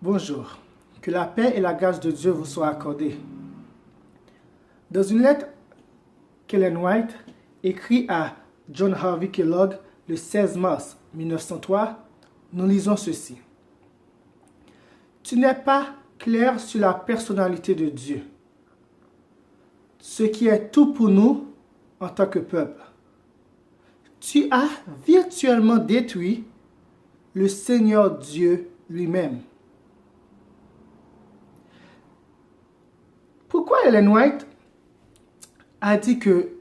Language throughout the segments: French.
Bonjour, que la paix et la grâce de Dieu vous soient accordées. Dans une lettre qu'Ellen White écrit à John Harvey Kellogg le 16 mars 1903, nous lisons ceci. Tu n'es pas clair sur la personnalité de Dieu, ce qui est tout pour nous en tant que peuple. Tu as virtuellement détruit le Seigneur Dieu lui-même. Pourquoi Ellen White a dit que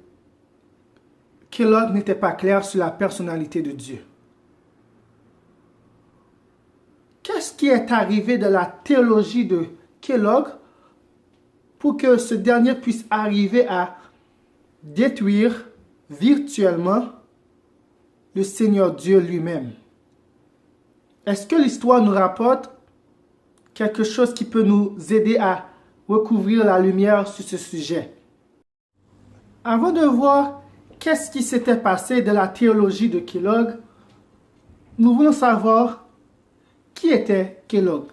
Kellogg n'était pas clair sur la personnalité de Dieu? Qu'est-ce qui est arrivé de la théologie de Kellogg pour que ce dernier puisse arriver à détruire virtuellement le Seigneur Dieu lui-même? Est-ce que l'histoire nous rapporte quelque chose qui peut nous aider à recouvrir la lumière sur ce sujet? Avant de voir qu'est-ce qui s'était passé de la théologie de Kellogg, nous voulons savoir qui était Kellogg.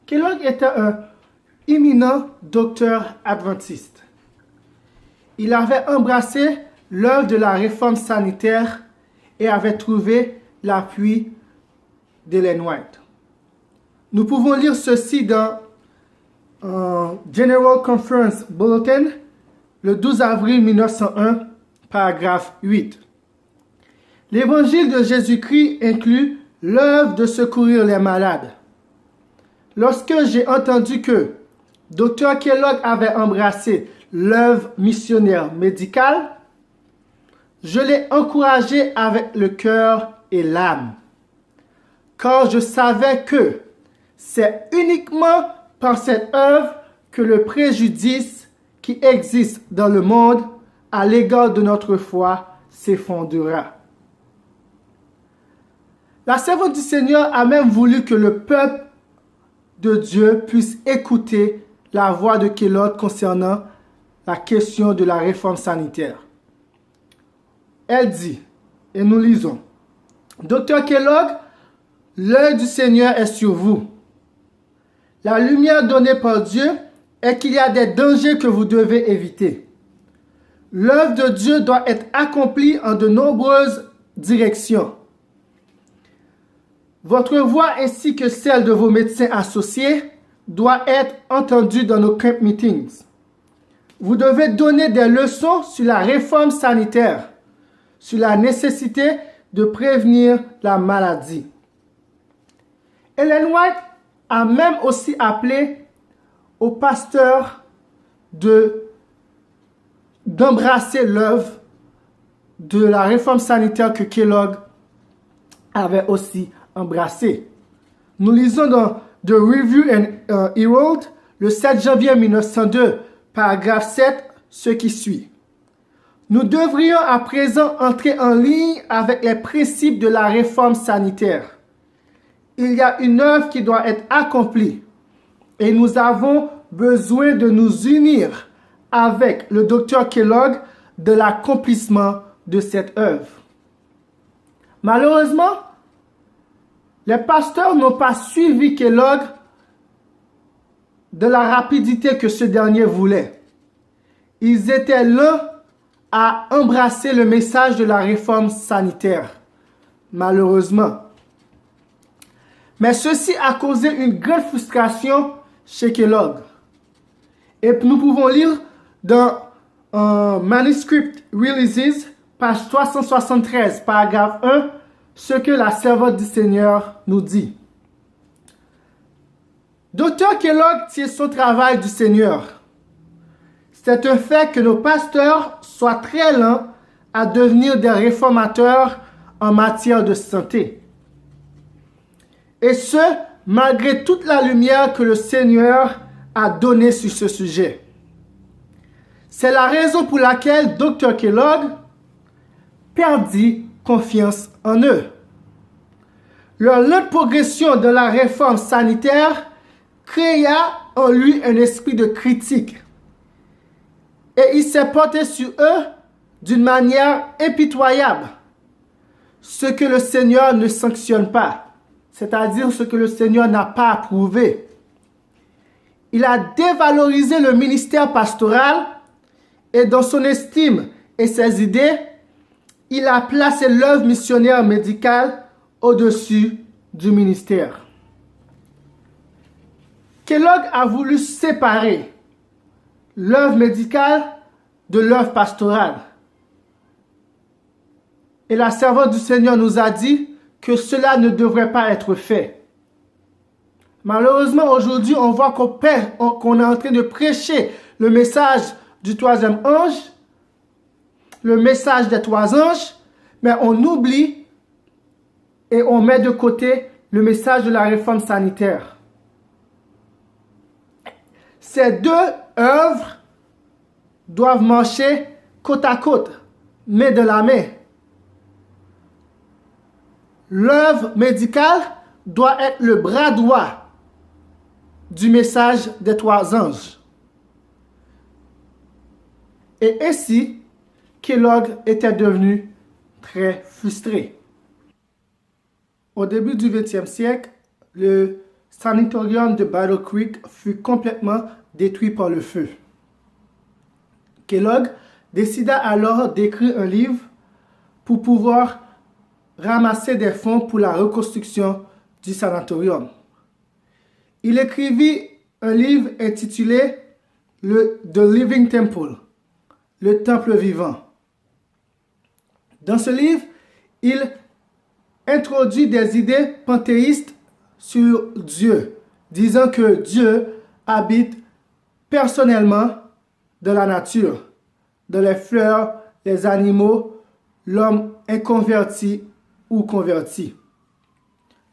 Kellogg était un éminent docteur adventiste. Il avait embrassé l'œuvre de la réforme sanitaire et avait trouvé l'appui d'Ellen White. Nous pouvons lire ceci dans General Conference Bulletin, le 12 avril 1901, paragraphe 8. L'évangile de Jésus-Christ inclut l'œuvre de secourir les malades. Lorsque j'ai entendu que Dr. Kellogg avait embrassé l'œuvre missionnaire médicale, je l'ai encouragé avec le cœur et l'âme, car je savais que c'est uniquement par cette œuvre que le préjudice qui existe dans le monde à l'égard de notre foi s'effondrera. La servante du Seigneur a même voulu que le peuple de Dieu puisse écouter la voix de Kellogg concernant la question de la réforme sanitaire. Elle dit, et nous lisons, « Dr. Kellogg, l'œil du Seigneur est sur vous. La lumière donnée par Dieu est qu'il y a des dangers que vous devez éviter. L'œuvre de Dieu doit être accomplie en de nombreuses directions. Votre voix ainsi que celle de vos médecins associés doit être entendue dans nos camp meetings. Vous devez donner des leçons sur la réforme sanitaire, sur la nécessité de prévenir la maladie. » Ellen White a même aussi appelé aux pasteurs d'embrasser l'œuvre de la réforme sanitaire que Kellogg avait aussi embrassée. Nous lisons dans The Review and Herald, le 7 janvier 1902, paragraphe 7, ce qui suit. Nous devrions à présent entrer en ligne avec les principes de la réforme sanitaire. Il y a une œuvre qui doit être accomplie et nous avons besoin de nous unir avec le docteur Kellogg de l'accomplissement de cette œuvre. Malheureusement, les pasteurs n'ont pas suivi Kellogg de la rapidité que ce dernier voulait. Ils étaient là à embrasser le message de la réforme sanitaire, malheureusement. Mais ceci a causé une grande frustration chez Kellogg. Et nous pouvons lire dans Manuscript Releases, page 373, paragraphe 1, ce que la servante du Seigneur nous dit. Dr. Kellogg tire son travail du Seigneur. C'est un fait que nos pasteurs soient très lents à devenir des réformateurs en matière de santé. Et ce, malgré toute la lumière que le Seigneur a donnée sur ce sujet. C'est la raison pour laquelle Dr. Kellogg perdit confiance en eux. Leur lente progression de la réforme sanitaire créa en lui un esprit de critique. Et il s'est porté sur eux d'une manière impitoyable, ce que le Seigneur ne sanctionne pas. c'est-à-dire ce que le Seigneur n'a pas approuvé. Il a dévalorisé le ministère pastoral et dans son estime et ses idées, il a placé l'œuvre missionnaire médicale au-dessus du ministère. Kellogg a voulu séparer l'œuvre médicale de l'œuvre pastorale. Et la servante du Seigneur nous a dit que cela ne devrait pas être fait. Malheureusement, aujourd'hui, on voit qu'on est en train de prêcher le message du troisième ange, le message des trois anges, mais on oublie et on met de côté le message de la réforme sanitaire. Ces deux œuvres doivent marcher côte à côte, main dans la main. L'œuvre médicale doit être le bras droit du message des trois anges. Et ainsi, Kellogg était devenu très frustré. Au début du 20e siècle, le sanatorium de Battle Creek fut complètement détruit par le feu. Kellogg décida alors d'écrire un livre pour pouvoir ramasser des fonds pour la reconstruction du sanatorium. Il écrivit un livre intitulé The Living Temple, le temple vivant. Dans ce livre, il introduit des idées panthéistes sur Dieu, disant que Dieu habite personnellement dans la nature, dans les fleurs, les animaux, l'homme inconverti ou converti.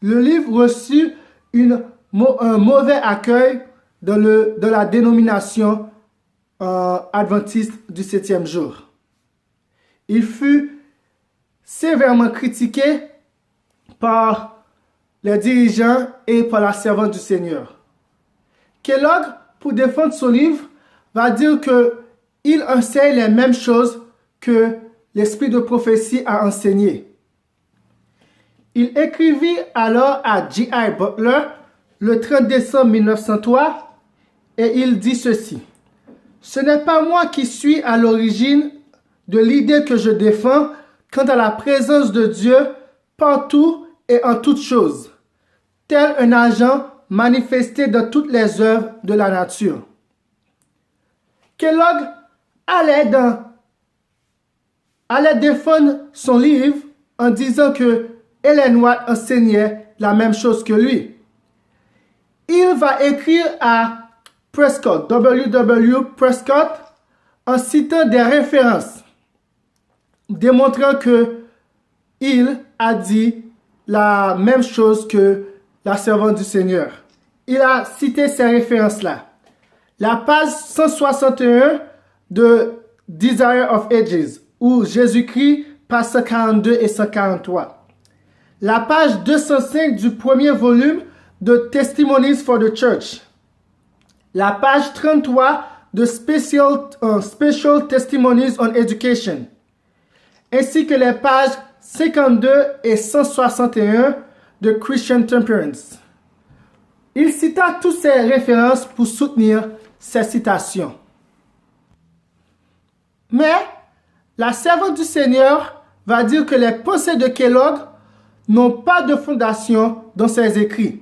Le livre reçut un mauvais accueil dans la dénomination adventiste du 7e jour. Il fut sévèrement critiqué par les dirigeants et par la servante du Seigneur. Kellogg, pour défendre son livre, va dire qu'il enseigne les mêmes choses que l'esprit de prophétie a enseigné. Il écrivit alors à J.I. Butler le 30 décembre 1903 et il dit ceci: « Ce n'est pas moi qui suis à l'origine de l'idée que je défends quant à la présence de Dieu partout et en toutes choses, tel un agent manifesté dans toutes les œuvres de la nature. » Kellogg allait défendre son livre en disant que Ellen White enseignait la même chose que lui. Il va écrire à Prescott, W.W. Prescott, en citant des références, démontrant qu'il a dit la même chose que la servante du Seigneur. Il a cité ces références-là. La page 161 de Desire of Ages, où Jésus-Christ, page 142 et 143. La page 205 du premier volume de Testimonies for the Church. La page 33 de Special Testimonies on Education. Ainsi que les pages 52 et 161 de Christian Temperance. Il cita toutes ces références pour soutenir ces citations. Mais la servante du Seigneur va dire que les pensées de Kellogg n'ont pas de fondation dans ses écrits.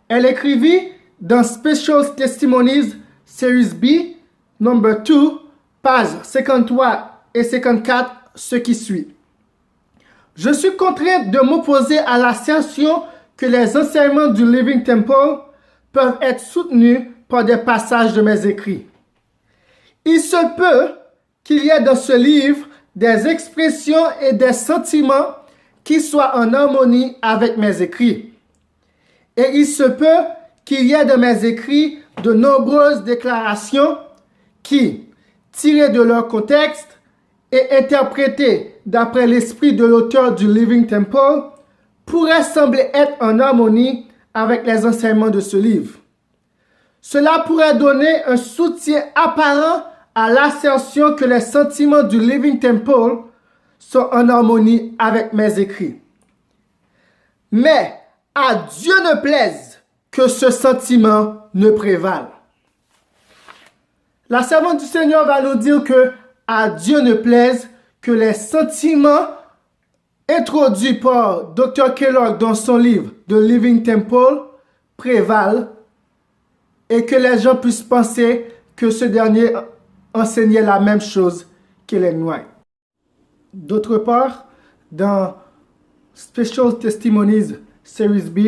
Elle écrivit dans Special Testimonies Series B, number 2, pages 53 et 54, ce qui suit. Je suis contraint de m'opposer à l'assertion que les enseignements du Living Temple peuvent être soutenus par des passages de mes écrits. Il se peut qu'il y ait dans ce livre des expressions et des sentiments qui soient en harmonie avec mes écrits. Et il se peut qu'il y ait dans mes écrits de nombreuses déclarations qui, tirées de leur contexte et interprétées d'après l'esprit de l'auteur du Living Temple, pourraient sembler être en harmonie avec les enseignements de ce livre. Cela pourrait donner un soutien apparent à l'assertion que les sentiments du Living Temple sont en harmonie avec mes écrits. Mais à Dieu ne plaise que ce sentiment ne prévale. La servante du Seigneur va nous dire que à Dieu ne plaise que les sentiments introduits par Dr. Kellogg dans son livre The Living Temple prévalent et que les gens puissent penser que ce dernier enseignait la même chose qu'Ellen White. D'autre part, dans Special Testimonies Series B,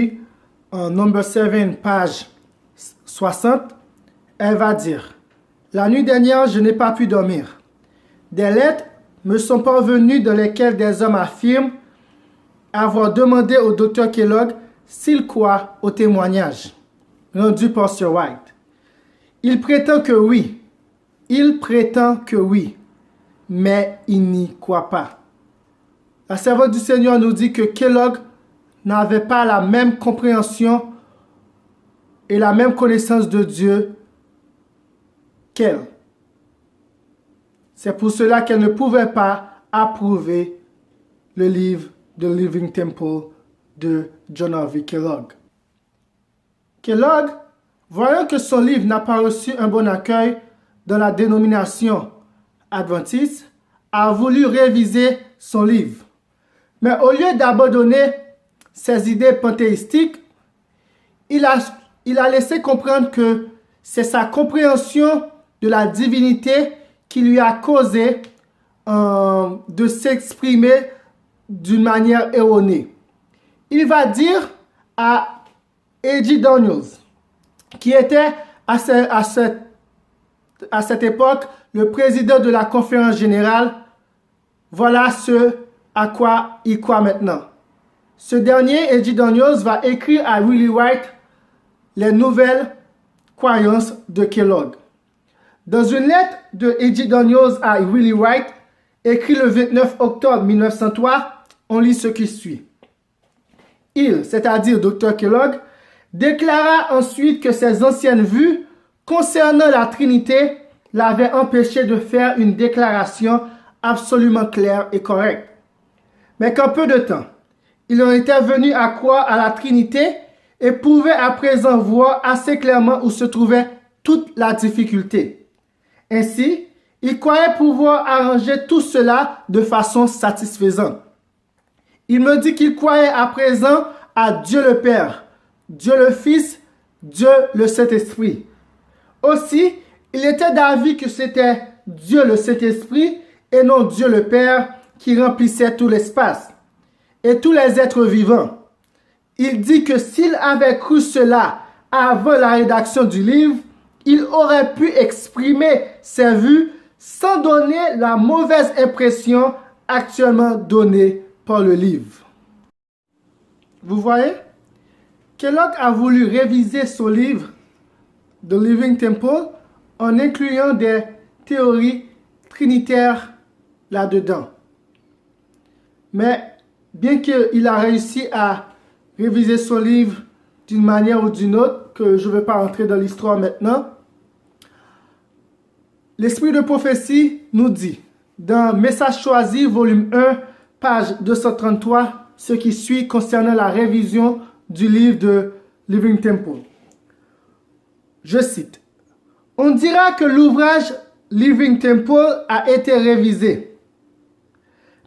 en number 7, page 60, elle va dire: la nuit dernière, je n'ai pas pu dormir. Des lettres me sont parvenues dans lesquelles des hommes affirment avoir demandé au Dr. Kellogg s'il croit au témoignage rendu par Sir White. Il prétend que oui. Il prétend que oui. Mais il n'y croit pas. La servante du Seigneur nous dit que Kellogg n'avait pas la même compréhension et la même connaissance de Dieu qu'elle. C'est pour cela qu'elle ne pouvait pas approuver le livre The Living Temple de John Harvey Kellogg. Kellogg, voyant que son livre n'a pas reçu un bon accueil dans la dénomination adventiste, a voulu réviser son livre. Mais au lieu d'abandonner ses idées panthéistiques, il a laissé comprendre que c'est sa compréhension de la divinité qui lui a causé de s'exprimer d'une manière erronée. Il va dire à A.J. Daniels, qui était à cette époque le président de la conférence générale, voilà ce à quoi il croit maintenant. Ce dernier, A.J. Daniels, va écrire à Willie White les nouvelles croyances de Kellogg. Dans une lettre de A.J. Daniels à Willie White, écrit le 29 octobre 1903, on lit ce qui suit. Il, c'est-à-dire Dr. Kellogg, déclara ensuite que ses anciennes vues concernant la Trinité l'avaient empêché de faire une déclaration absolument claire et correcte. Mais qu'en peu de temps, il en était venu à croire à la Trinité et pouvait à présent voir assez clairement où se trouvait toute la difficulté. Ainsi, il croyait pouvoir arranger tout cela de façon satisfaisante. Il me dit qu'il croyait à présent à Dieu le Père, Dieu le Fils, Dieu le Saint-Esprit. Aussi, il était d'avis que c'était Dieu le Saint-Esprit et non Dieu le Père qui remplissait tout l'espace et tous les êtres vivants. Il dit que s'il avait cru cela avant la rédaction du livre, il aurait pu exprimer ses vues sans donner la mauvaise impression actuellement donnée par le livre. Vous voyez? Kellogg a voulu réviser son livre The Living Temple en incluant des théories trinitaires là-dedans. Mais bien qu'il a réussi à réviser son livre d'une manière ou d'une autre, que je ne vais pas entrer dans l'histoire maintenant, l'Esprit de prophétie nous dit, dans Message choisi, volume 1, page 233, ce qui suit concernant la révision du livre de Living Temple. Je cite, « On dira que l'ouvrage Living Temple a été révisé,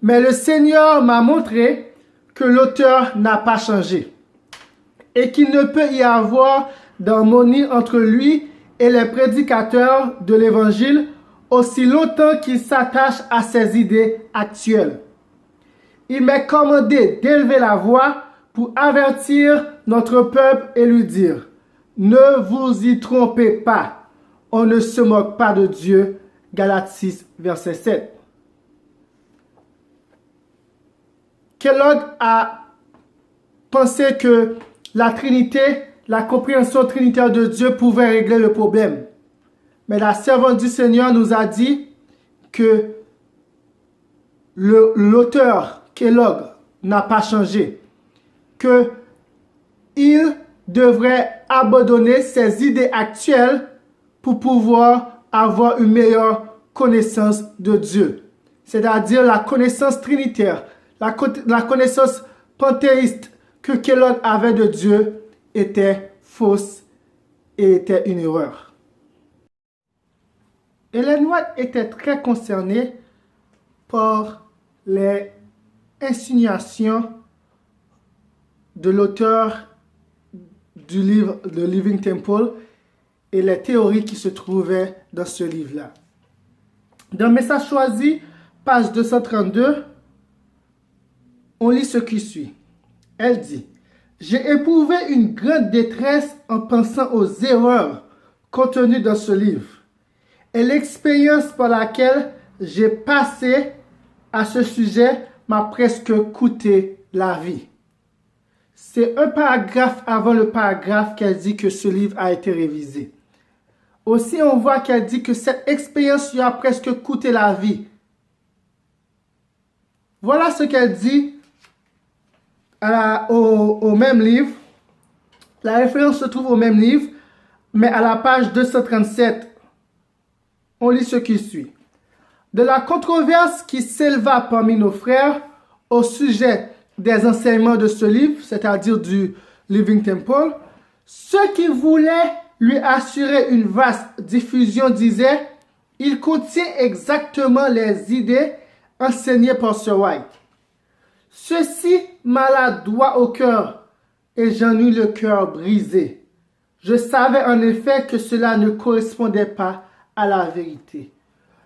mais le Seigneur m'a montré que l'auteur n'a pas changé et qu'il ne peut y avoir d'harmonie entre lui et les prédicateurs de l'Évangile aussi longtemps qu'il s'attache à ses idées actuelles. Il m'est commandé d'élever la voix pour avertir notre peuple et lui dire, ne vous y trompez pas, on ne se moque pas de Dieu. Galates 6, verset 7. Kellogg a pensé que la Trinité, la compréhension trinitaire de Dieu pouvait régler le problème. Mais la servante du Seigneur nous a dit que l'auteur Kellogg n'a pas changé, qu'il devrait abandonner ses idées actuelles pour pouvoir avoir une meilleure connaissance de Dieu, c'est-à-dire la connaissance trinitaire, la connaissance panthéiste que Kellogg avait de Dieu était fausse et était une erreur. Ellen White était très concernée par les insinuations de l'auteur du livre The Living Temple et les théories qui se trouvaient dans ce livre-là. Dans Message choisi, page 232, on lit ce qui suit. Elle dit: « J'ai éprouvé une grande détresse en pensant aux erreurs contenues dans ce livre et l'expérience par laquelle j'ai passé à ce sujet m'a presque coûté la vie. » C'est un paragraphe avant le paragraphe qu'elle dit que ce livre a été révisé. Aussi, on voit qu'elle dit que cette expérience lui a presque coûté la vie. Voilà ce qu'elle dit au même livre. La référence se trouve au même livre, mais à la page 237, on lit ce qui suit. De la controverse qui s'éleva parmi nos frères au sujet des enseignements de ce livre, c'est-à-dire du Living Temple, ceux qui voulaient lui assurer une vaste diffusion disaient: « Il contient exactement les idées enseignées par Sir White. » Ceci maladroit au cœur, et j'en eus le cœur brisé. Je savais en effet que cela ne correspondait pas à la vérité.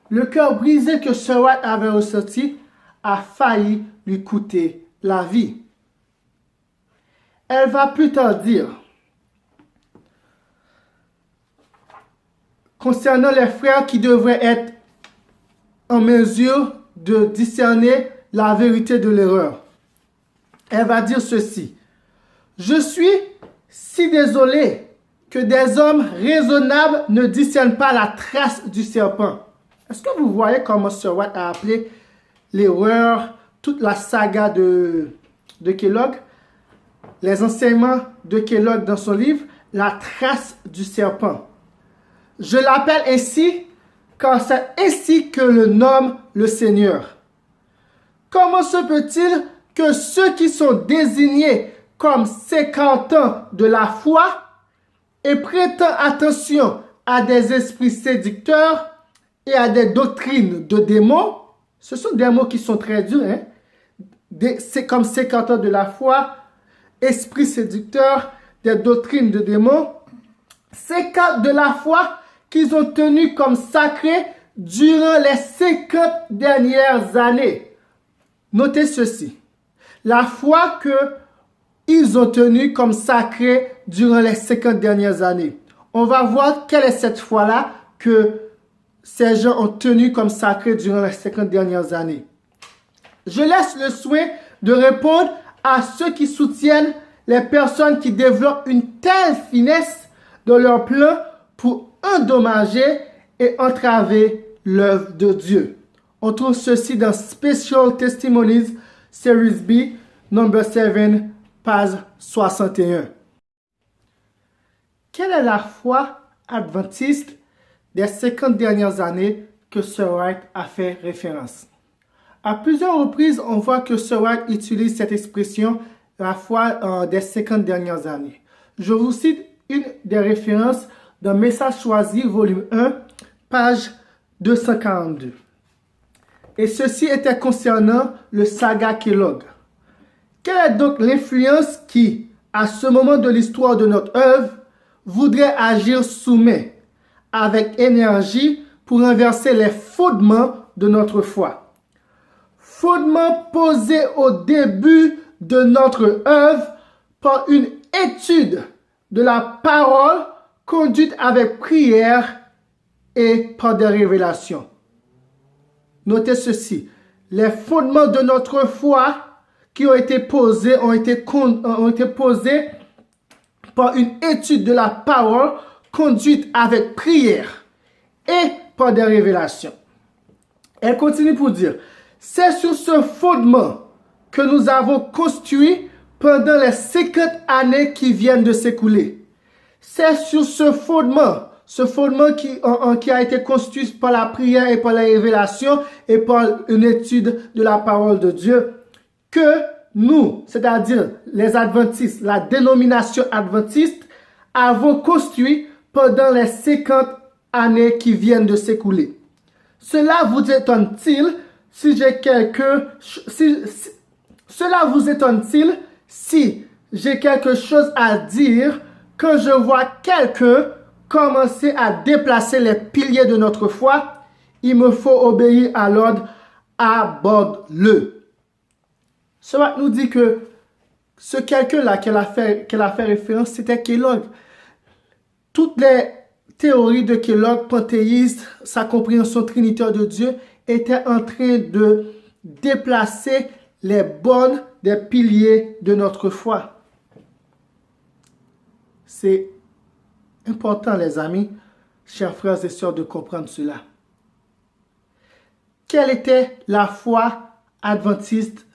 Le cœur brisé que Sir White avait ressenti a failli lui coûter la vie. Elle va plus tard dire, concernant les frères qui devraient être en mesure de discerner la vérité de l'erreur. Elle va dire ceci: « Je suis si désolé que des hommes raisonnables ne discernent pas la trace du serpent. » Est-ce que vous voyez comment Sir White a appelé l'erreur, toute la saga de Kellogg, les enseignements de Kellogg dans son livre, la trace du serpent? Je l'appelle ainsi car c'est ainsi que le nomme le Seigneur. Comment se peut-il que ceux qui sont désignés comme sécantants de la foi et prêtant attention à des esprits séducteurs et à des doctrines de démons, ce sont des mots qui sont très durs, hein? C'est comme sécantants de la foi, esprits séducteurs, des doctrines de démons, sécantants de la foi qu'ils ont tenu comme sacrés durant les 50 dernières années. Notez ceci, la foi qu'ils ont tenue comme sacrée durant les 50 dernières années. On va voir quelle est cette foi-là que ces gens ont tenue comme sacrée durant les 50 dernières années. Je laisse le soin de répondre à ceux qui soutiennent les personnes qui développent une telle finesse dans leur plan pour endommager et entraver l'œuvre de Dieu. On trouve ceci dans Special Testimonies, Series B, number 7, page 61. Quelle est la foi adventiste des 50 dernières années que Sir White a fait référence? À plusieurs reprises, on voit que Sir White utilise cette expression, la foi des 50 dernières années. Je vous cite une des références dans Message choisi, volume 1, page 242. Et ceci était concernant le saga Kellogg. Quelle est donc l'influence qui, à ce moment de l'histoire de notre œuvre, voudrait agir sous main, avec énergie, pour renverser les fondements de notre foi? Fondements posés au début de notre œuvre par une étude de la parole conduite avec prière et par des révélations. Notez ceci, les fondements de notre foi qui ont été posés ont été posés par une étude de la parole conduite avec prière et par des révélations. Elle continue pour dire, c'est sur ce fondement que nous avons construit pendant les 50 années qui viennent de s'écouler. C'est sur ce fondement qui a été construit par la prière et par la révélation et par une étude de la parole de Dieu, que nous, c'est-à-dire les adventistes, la dénomination adventiste, avons construit pendant les 50 années qui viennent de s'écouler. Cela vous étonne-t-il si cela vous étonne-t-il si j'ai quelque chose à dire quand je vois quelqu'un commencer à déplacer les piliers de notre foi? Il me faut obéir à l'ordre, aborde-le. Cela nous dit que ce quelqu'un-là qu'elle a fait référence, c'était Kellogg. Toutes les théories de Kellogg, panthéiste, sa compréhension trinitaire de Dieu, étaient en train de déplacer les bornes des piliers de notre foi. C'est important, les amis, chers frères et sœurs, de comprendre cela. Quelle était la foi adventiste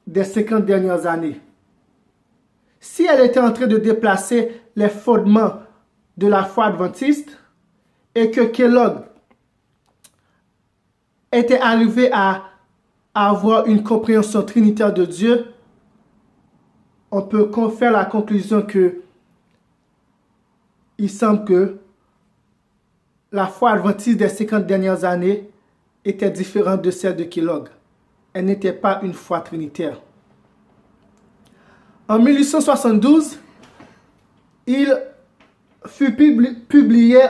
des 50 dernières années? Si elle était en train de déplacer les fondements de la foi adventiste et que Kellogg était arrivé à avoir une compréhension trinitaire de Dieu, on peut faire la conclusion que il semble que la foi adventiste des 50 dernières années était différente de celle de Kellogg. Elle n'était pas une foi trinitaire. En 1872, il fut publié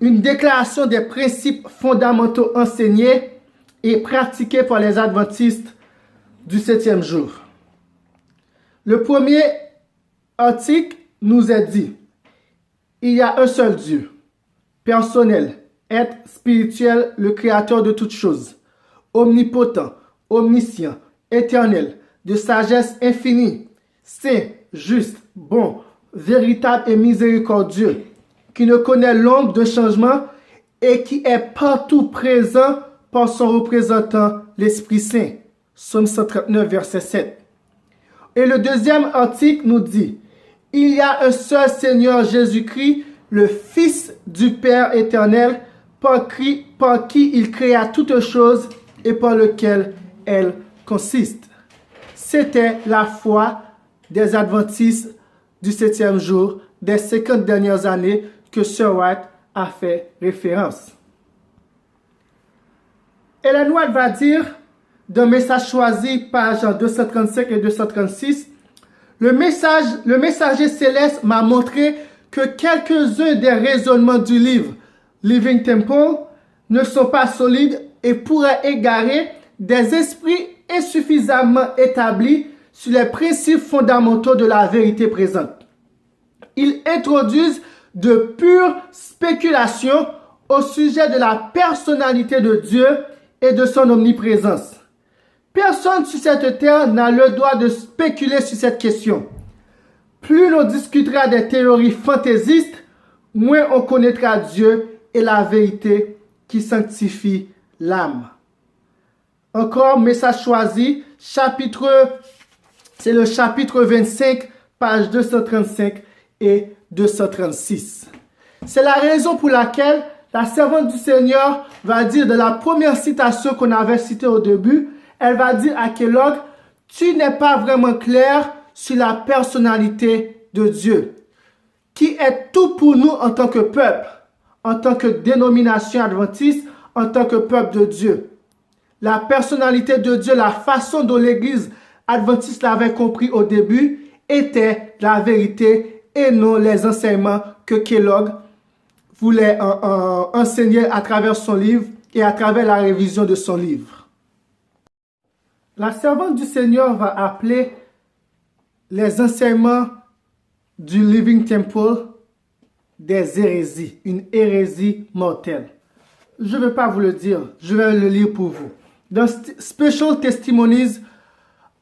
une déclaration des principes fondamentaux enseignés et pratiqués par les adventistes du 7e jour. Le premier article nous est dit: il y a un seul Dieu, personnel, être spirituel, le créateur de toutes choses, omnipotent, omniscient, éternel, de sagesse infinie, saint, juste, bon, véritable et miséricordieux, qui ne connaît l'ombre de changement et qui est partout présent par son représentant, l'Esprit Saint. Psaume 139, verset 7. Et le deuxième article nous dit: il y a un seul Seigneur Jésus-Christ, le Fils du Père éternel, par qui il créa toutes choses et par lequel elles consistent. C'était la foi des adventistes du 7e jour des 50 dernières années que Sir White a fait référence. Ellen White va dire dans Message choisi, pages 235 et 236, le messager céleste m'a montré que quelques-uns des raisonnements du livre Living Temple ne sont pas solides et pourraient égarer des esprits insuffisamment établis sur les principes fondamentaux de la vérité présente. Ils introduisent de pures spéculations au sujet de la personnalité de Dieu et de son omniprésence. Personne sur cette terre n'a le droit de spéculer sur cette question. Plus l'on discutera des théories fantaisistes, moins on connaîtra Dieu et la vérité qui sanctifie l'âme. Encore, message choisi, c'est le chapitre 25, pages 235 et 236. C'est la raison pour laquelle la servante du Seigneur va dire de la première citation qu'on avait citée au début, elle va dire à Kellogg: tu n'es pas vraiment clair sur la personnalité de Dieu, qui est tout pour nous en tant que peuple, en tant que dénomination adventiste, en tant que peuple de Dieu. La personnalité de Dieu, la façon dont l'Église adventiste l'avait compris au début, était la vérité et non les enseignements que Kellogg voulait enseigner à travers son livre et à travers la révision de son livre. La servante du Seigneur va appeler les enseignements du Living Temple des hérésies, une hérésie mortelle. Je ne vais pas vous le dire, je vais le lire pour vous. Dans Special Testimonies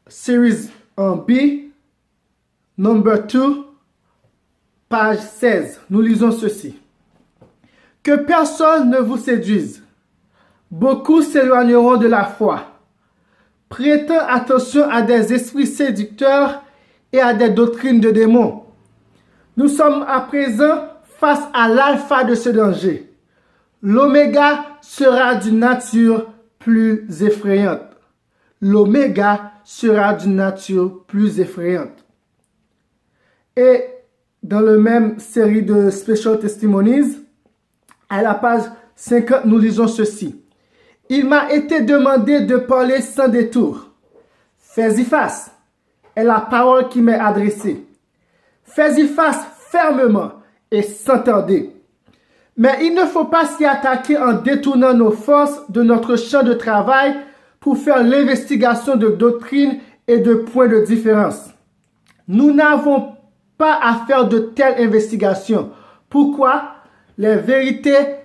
Series B, number 2, page 16, nous lisons ceci. Que personne ne vous séduise. Beaucoup s'éloigneront de la foi. Prêtons attention à des esprits séducteurs et à des doctrines de démons. Nous sommes à présent face à l'alpha de ce danger. L'oméga sera d'une nature plus effrayante. L'oméga sera d'une nature plus effrayante. Et dans la même série de Special Testimonies, à la page 50, nous lisons ceci. Il m'a été demandé de parler sans détour. Fais-y face est la parole qui m'est adressée. Fais-y face fermement et sans tarder. Mais il ne faut pas s'y attaquer en détournant nos forces de notre champ de travail pour faire l'investigation de doctrines et de points de différence. Nous n'avons pas à faire de telles investigations. Pourquoi? Les vérités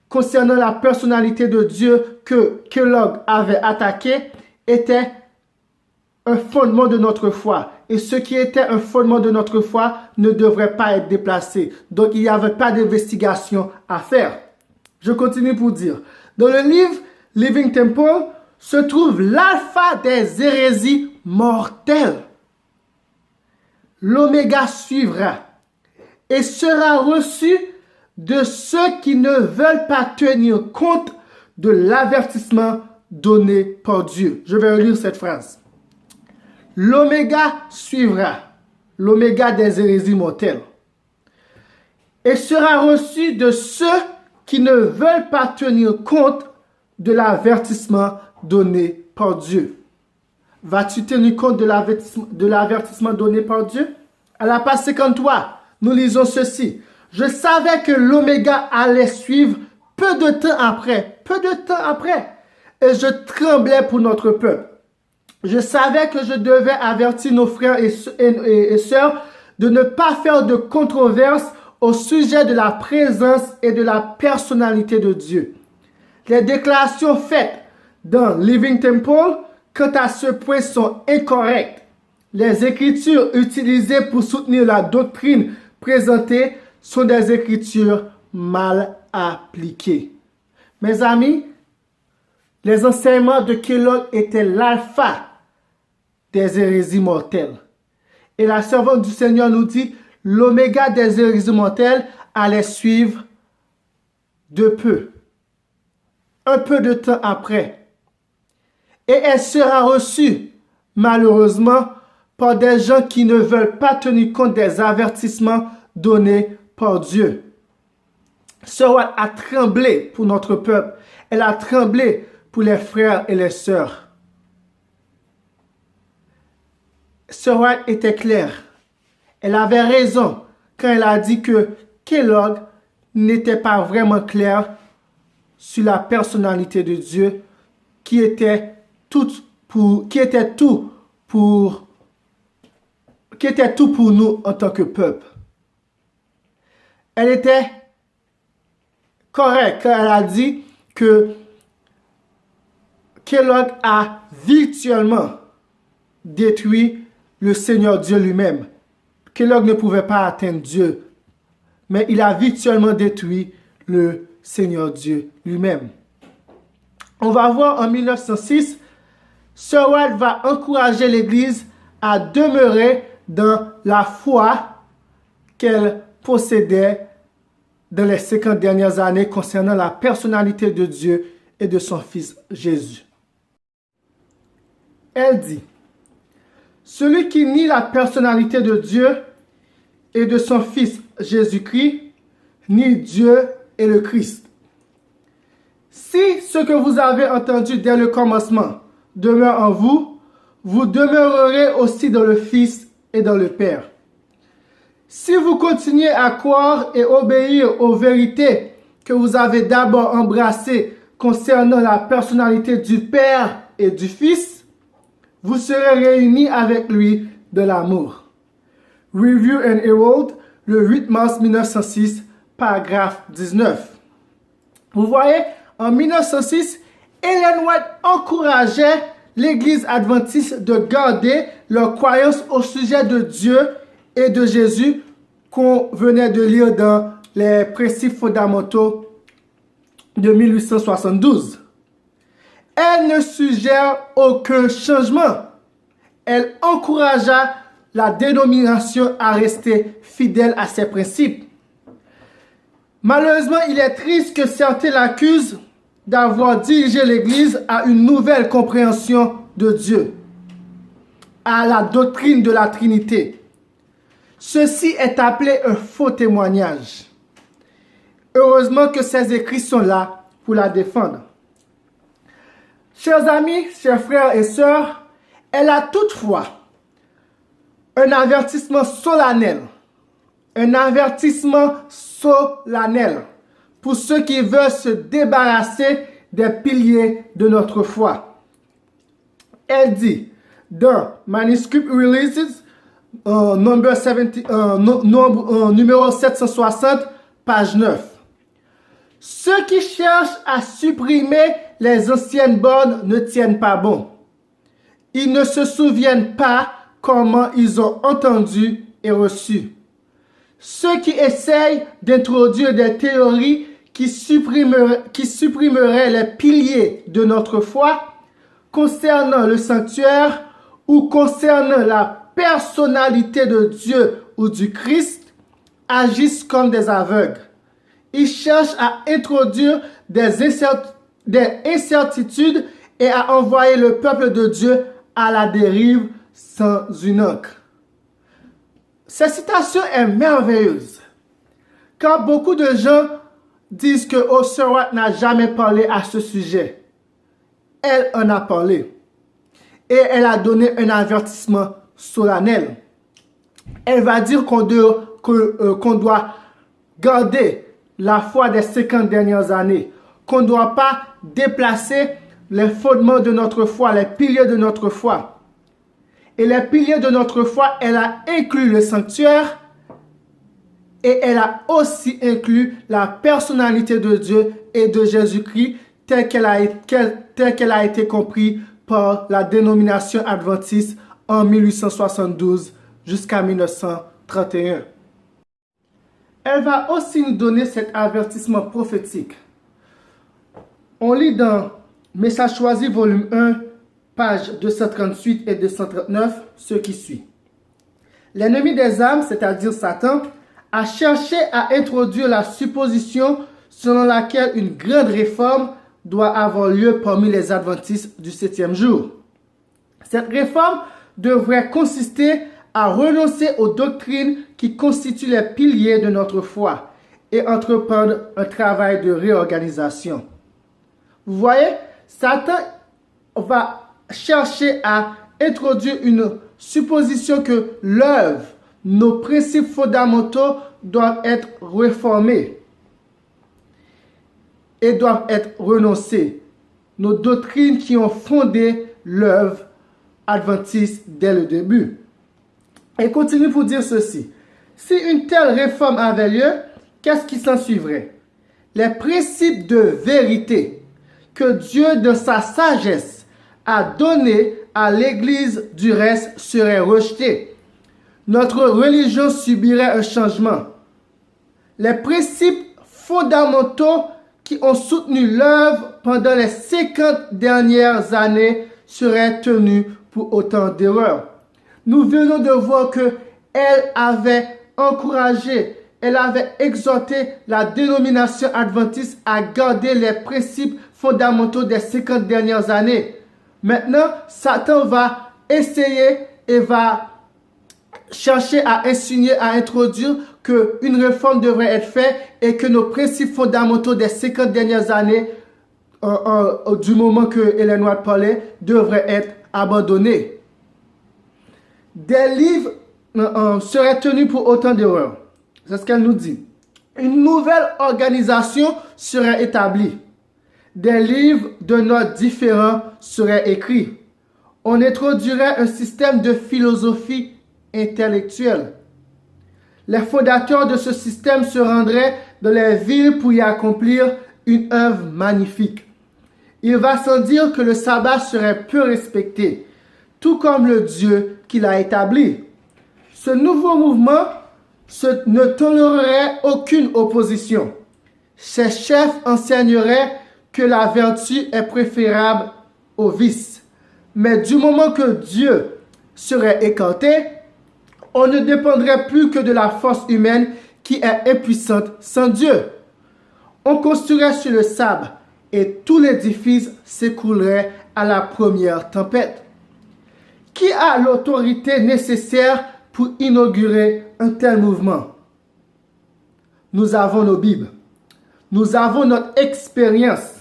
concernant la personnalité de Dieu que Kellogg avait attaquées étaient un fondement de notre foi. Et ce qui était un fondement de notre foi ne devrait pas être déplacé. Donc, il n'y avait pas d'investigation à faire. Je continue pour dire. Dans le livre Living Temple se trouve l'alpha des hérésies mortelles. L'oméga suivra et sera reçu de ceux qui ne veulent pas tenir compte de l'avertissement donné par Dieu. Je vais relire cette phrase. L'oméga suivra, l'oméga des hérésies mortelles, et sera reçu de ceux qui ne veulent pas tenir compte de l'avertissement donné par Dieu. Vas-tu tenir compte de l'avertissement donné par Dieu? À la page 53, nous lisons ceci. Je savais que l'oméga allait suivre peu de temps après, et je tremblais pour notre peuple. Je savais que je devais avertir nos frères et sœurs de ne pas faire de controverse au sujet de la présence et de la personnalité de Dieu. Les déclarations faites dans Living Temple, quant à ce point, sont incorrectes. Les écritures utilisées pour soutenir la doctrine présentée sont des écritures mal appliquées. Mes amis, les enseignements de Kellogg étaient l'alpha des hérésies mortelles. Et la servante du Seigneur nous dit, l'oméga des hérésies mortelles allait suivre de peu, un peu de temps après. Et elle sera reçue, malheureusement, par des gens qui ne veulent pas tenir compte des avertissements donnés par Dieu. Sœur White a tremblé pour notre peuple. Elle a tremblé pour les frères et les sœurs. Sœur White était claire. Elle avait raison quand elle a dit que Kellogg n'était pas vraiment clair sur la personnalité de Dieu qui était tout pour nous en tant que peuple. Elle était correcte quand elle a dit que Kellogg a virtuellement détruit le Seigneur Dieu lui-même. Kellogg ne pouvait pas atteindre Dieu, mais il a virtuellement détruit le Seigneur Dieu lui-même. On va voir en 1906, Sœur White va encourager l'Église à demeurer dans la foi qu'elle possédait dans les 50 dernières années concernant la personnalité de Dieu et de son Fils Jésus. Elle dit, « Celui qui nie la personnalité de Dieu et de son Fils Jésus-Christ, nie Dieu et le Christ. Si ce que vous avez entendu dès le commencement demeure en vous, vous demeurerez aussi dans le Fils et dans le Père. Si vous continuez à croire et obéir aux vérités que vous avez d'abord embrassées concernant la personnalité du Père et du Fils, vous serez réunis avec lui de l'amour. » Review and Herald, le 8 mars 1906, paragraphe 19. Vous voyez, en 1906, Ellen White encourageait l'Église adventiste de garder leur croyance au sujet de Dieu et de Jésus qu'on venait de lire dans les principes fondamentaux de 1872. Elle ne suggère aucun changement. Elle encouragea la dénomination à rester fidèle à ses principes. Malheureusement, il est triste que certains l'accusent d'avoir dirigé l'Église à une nouvelle compréhension de Dieu, à la doctrine de la Trinité. Ceci est appelé un faux témoignage. Heureusement que ces écrits sont là pour la défendre. Chers amis, chers frères et sœurs, elle a toutefois un avertissement solennel. Un avertissement solennel pour ceux qui veulent se débarrasser des piliers de notre foi. Elle dit dans Manuscript Releases, numéro 760, page 9. Ceux qui cherchent à supprimer les anciennes bornes ne tiennent pas bon. Ils ne se souviennent pas comment ils ont entendu et reçu. Ceux qui essayent d'introduire des théories qui supprimeraient les piliers de notre foi concernant le sanctuaire ou concernant la personnalité de Dieu ou du Christ agissent comme des aveugles. Ils cherchent à introduire des incertitudes et à envoyer le peuple de Dieu à la dérive sans une encre. Cette citation est merveilleuse. Quand beaucoup de gens disent que Osirwat n'a jamais parlé à ce sujet, elle en a parlé. Et elle a donné un avertissement solennel. Elle va dire qu'on doit garder la foi des 50 dernières années, qu'on ne doit pas déplacer les fondements de notre foi, les piliers de notre foi. Et les piliers de notre foi, elle a inclus le sanctuaire et elle a aussi inclus la personnalité de Dieu et de Jésus-Christ telle qu'elle a été comprise par la dénomination adventiste en 1872 jusqu'à 1931. Elle va aussi nous donner cet avertissement prophétique. On lit dans Message choisi, volume 1, pages 238 et 239, ce qui suit. L'ennemi des âmes, c'est-à-dire Satan, a cherché à introduire la supposition selon laquelle une grande réforme doit avoir lieu parmi les adventistes du 7e jour. Cette réforme devrait consister à renoncer aux doctrines qui constituent les piliers de notre foi et entreprendre un travail de réorganisation. Vous voyez, Satan va chercher à introduire une supposition que l'œuvre, nos principes fondamentaux doivent être réformés et doivent être renoncés. Nos doctrines qui ont fondé l'œuvre adventiste dès le début. Et continue pour dire ceci. Si une telle réforme avait lieu, qu'est-ce qui s'en suivrait? Les principes de vérité que Dieu, de sa sagesse, a donné à l'Église du reste seraient rejetés. Notre religion subirait un changement. Les principes fondamentaux qui ont soutenu l'œuvre pendant les 50 dernières années seraient tenus pour autant d'erreurs. Nous venons de voir qu'elle avait encouragé, elle avait exhorté la dénomination adventiste à garder les principes fondamentaux des 50 dernières années. Maintenant, Satan va essayer et va chercher à insinuer, à introduire qu'une réforme devrait être faite et que nos principes fondamentaux des 50 dernières années, du moment que Ellen White parlait, devraient être abandonnés. Des livres seraient tenus pour autant d'erreurs. C'est ce qu'elle nous dit. Une nouvelle organisation serait établie. Des livres de notes différents seraient écrits. On introduirait un système de philosophie intellectuelle. Les fondateurs de ce système se rendraient dans les villes pour y accomplir une œuvre magnifique. Il va sans dire que le sabbat serait peu respecté, tout comme le Dieu qui l'a établi. Ce nouveau mouvement ne tolérerait aucune opposition. Ses chefs enseigneraient que la vertu est préférable au vice. Mais du moment que Dieu serait écarté, on ne dépendrait plus que de la force humaine qui est impuissante sans Dieu. On construirait sur le sable et tout l'édifice s'écroulerait à la première tempête. Qui a l'autorité nécessaire pour inaugurer un tel mouvement? Nous avons nos Bibles. Nous avons notre expérience,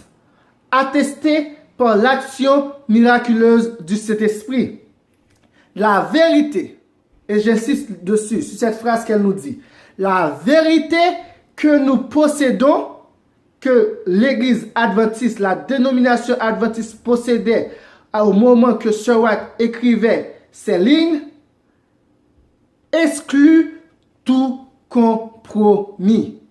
attestée par l'action miraculeuse du Saint-Esprit. La vérité, et j'insiste dessus, sur cette phrase qu'elle nous dit, la vérité que nous possédons, que l'Église adventiste, la dénomination adventiste possédait au moment que Sir White écrivait ces lignes, exclut tout compromis.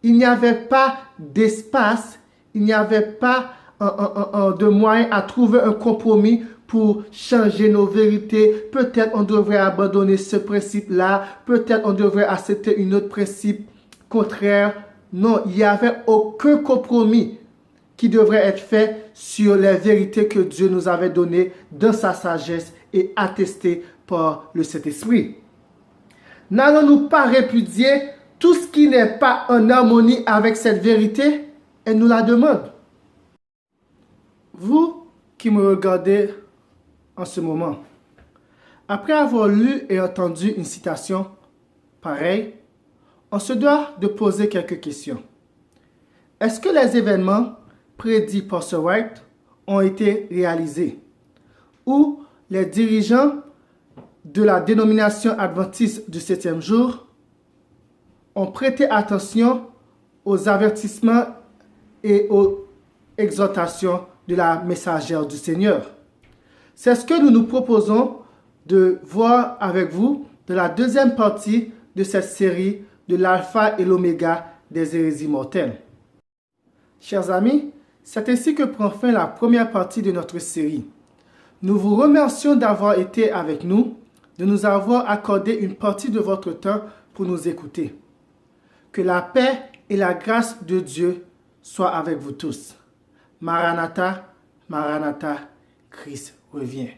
Il n'y avait pas d'espace, il n'y avait pas de moyen à trouver un compromis pour changer nos vérités. Peut-être on devrait abandonner ce principe-là, peut-être on devrait accepter un autre principe contraire. Non, il n'y avait aucun compromis qui devrait être fait sur les vérités que Dieu nous avait données dans sa sagesse et attestées par le Saint-Esprit. N'allons-nous pas répudier tout ce qui n'est pas en harmonie avec cette vérité? Elle nous la demande. Vous qui me regardez en ce moment, après avoir lu et entendu une citation pareille, on se doit de poser quelques questions. Est-ce que les événements prédits par Sir White ont été réalisés? Ou les dirigeants de la dénomination adventiste du 7e jour ont prêté attention aux avertissements et aux exhortations de la messagère du Seigneur? C'est ce que nous nous proposons de voir avec vous dans la deuxième partie de cette série de l'alpha et l'oméga des hérésies mortelles. Chers amis, c'est ainsi que prend fin la première partie de notre série. Nous vous remercions d'avoir été avec nous, de nous avoir accordé une partie de votre temps pour nous écouter. Que la paix et la grâce de Dieu soient avec vous tous. Maranatha, Maranatha, Christ revient.